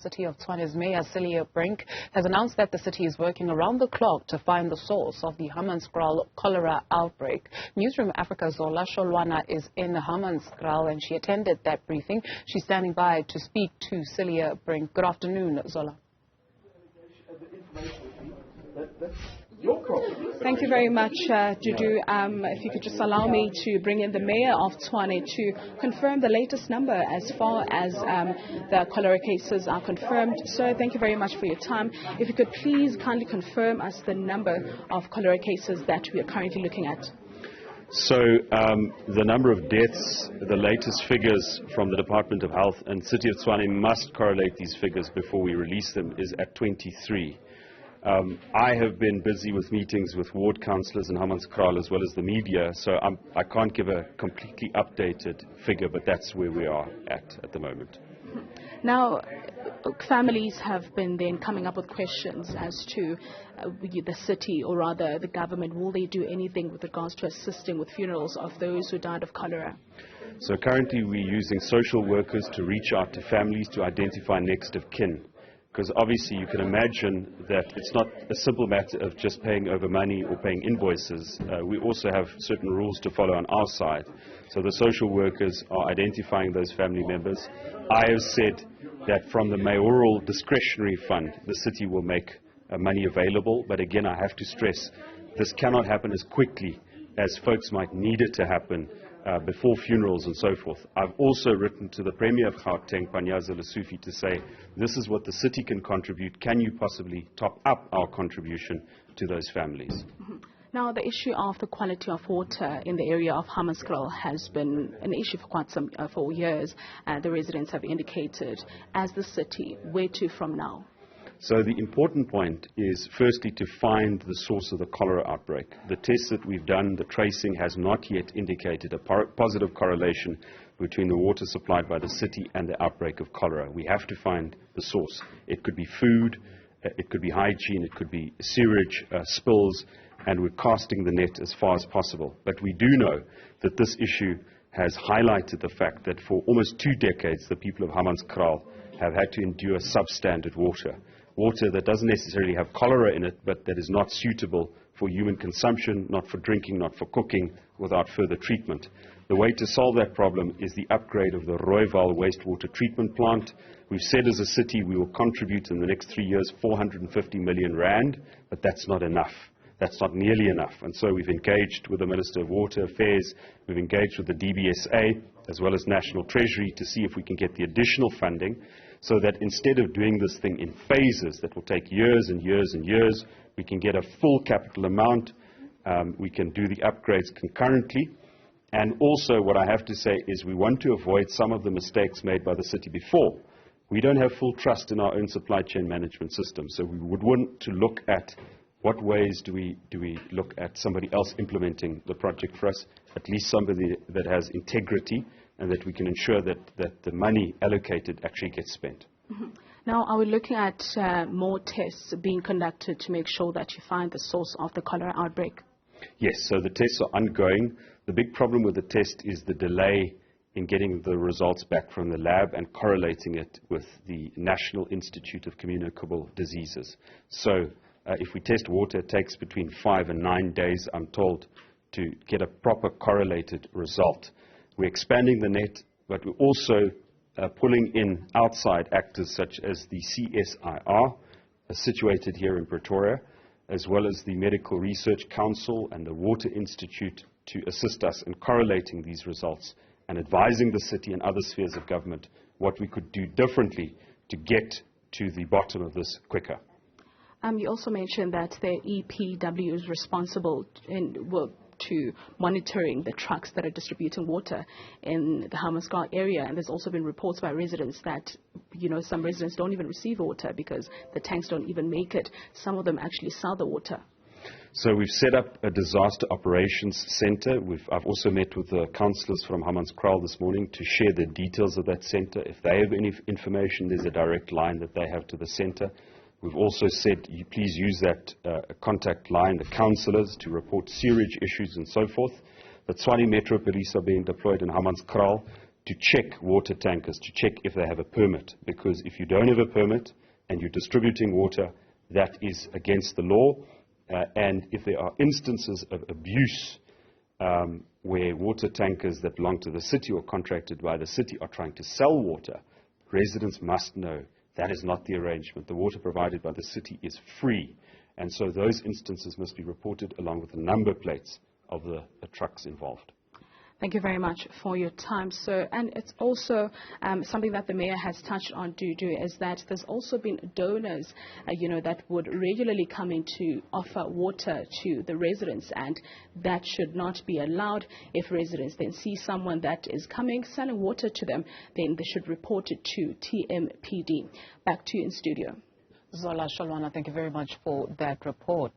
City of Tshwane Mayor Cilliers Brink has announced that the city is working around the clock to find the source of the Hammanskraal cholera outbreak. Newzroom Afrika's Zola Sholwana is in Hammanskraal and she attended that briefing. She's standing by to speak to Cilliers Brink. Good afternoon, Zola. Thank you very much, Dudu. If you could just allow me to bring in the Mayor of Tshwane to confirm the latest number as far as the cholera cases are confirmed. Sir, thank you very much for your time. If you could please kindly confirm us the number of cholera cases that we are currently looking at. So the number of deaths, the latest figures from the Department of Health, and City of Tshwane must correlate these figures before we release them, is at 23. I have been busy with meetings with ward councillors in Hammanskraal as well as the media, so I can't give a completely updated figure, but that's where we are at the moment. Now, families have been then coming up with questions as to the city, or rather the government, will they do anything with regards to assisting with funerals of those who died of cholera? So currently we're using social workers to reach out to families to identify next of kin. Because obviously you can imagine that it's not a simple matter of just paying over money or paying invoices. We also have certain rules to follow on our side. So the social workers are identifying those family members. I have said that from the mayoral discretionary fund, the city will make money available. But again, I have to stress, this cannot happen as quickly as folks might need it to happen before funerals and so forth. I've also written to the Premier of Gauteng, to say, this is what the city can contribute. Can you possibly top up our contribution to those families? Now, the issue of the quality of water in the area of Hammanskraal has been an issue for quite for years. The residents have indicated, as the city, where to from now? So the important point is firstly to find the source of the cholera outbreak. The tests that we've done, the tracing has not yet indicated a positive correlation between the water supplied by the city and the outbreak of cholera. We have to find the source. It could be food, it could be hygiene, it could be sewage spills, and we're casting the net as far as possible. But we do know that this issue has highlighted the fact that for almost 2 decades the people of Hammanskraal have had to endure substandard water. Water that doesn't necessarily have cholera in it, but that is not suitable for human consumption, not for drinking, not for cooking, without further treatment. The way to solve that problem is the upgrade of the Rooiwal wastewater treatment plant. We've said as a city we will contribute in the next 3 years 450 million rand, but that's not enough. That's not nearly enough. And so we've engaged with the Minister of Water Affairs, we've engaged with the DBSA, as well as National Treasury, to see if we can get the additional funding, so that instead of doing this thing in phases that will take years and years and years, we can get a full capital amount, we can do the upgrades concurrently. And also what I have to say is we want to avoid some of the mistakes made by the city before. We don't have full trust in our own supply chain management system, so we would want to look at what ways do we look at somebody else implementing the project for us, at least somebody that has integrity, and that we can ensure that the money allocated actually gets spent. Now, are we looking at more tests being conducted to make sure that you find the source of the cholera outbreak? Yes, so the tests are ongoing. The big problem with the test is the delay in getting the results back from the lab and correlating it with the National Institute of Communicable Diseases. So if we test water, it takes between 5 and 9 days, I'm told, to get a proper correlated result. We're expanding the net, but we're also pulling in outside actors such as the CSIR, situated here in Pretoria, as well as the Medical Research Council and the Water Institute, to assist us in correlating these results and advising the city and other spheres of government what we could do differently to get to the bottom of this quicker. You also mentioned that the EPW is responsible to monitoring the trucks that are distributing water in the Hammanskraal area, and there's also been reports by residents that some residents don't even receive water because the tanks don't even make it. Some of them actually sell the water. So we've set up a disaster operations center. I've also met with the councillors from Hammanskraal this morning to share the details of that center. If they have any information, there's a direct line that they have to the center. We've also said, please use that contact line, the councillors, to report sewerage issues and so forth. The Tshwane Metro Police are being deployed in Hammanskraal to check water tankers, to check if they have a permit, because if you don't have a permit and you're distributing water, that is against the law, and if there are instances of abuse where water tankers that belong to the city or contracted by the city are trying to sell water, residents must know that is not the arrangement. The water provided by the city is free, and so those instances must be reported along with the number plates of the trucks involved. Thank you very much for your time, sir. And it's also something that the mayor has touched on, Dudu, is that there's also been donors, that would regularly come in to offer water to the residents, and that should not be allowed. If residents then see someone that is coming, selling water to them, then they should report it to TMPD. Back to you in studio. Zola, Sholwana, thank you very much for that report.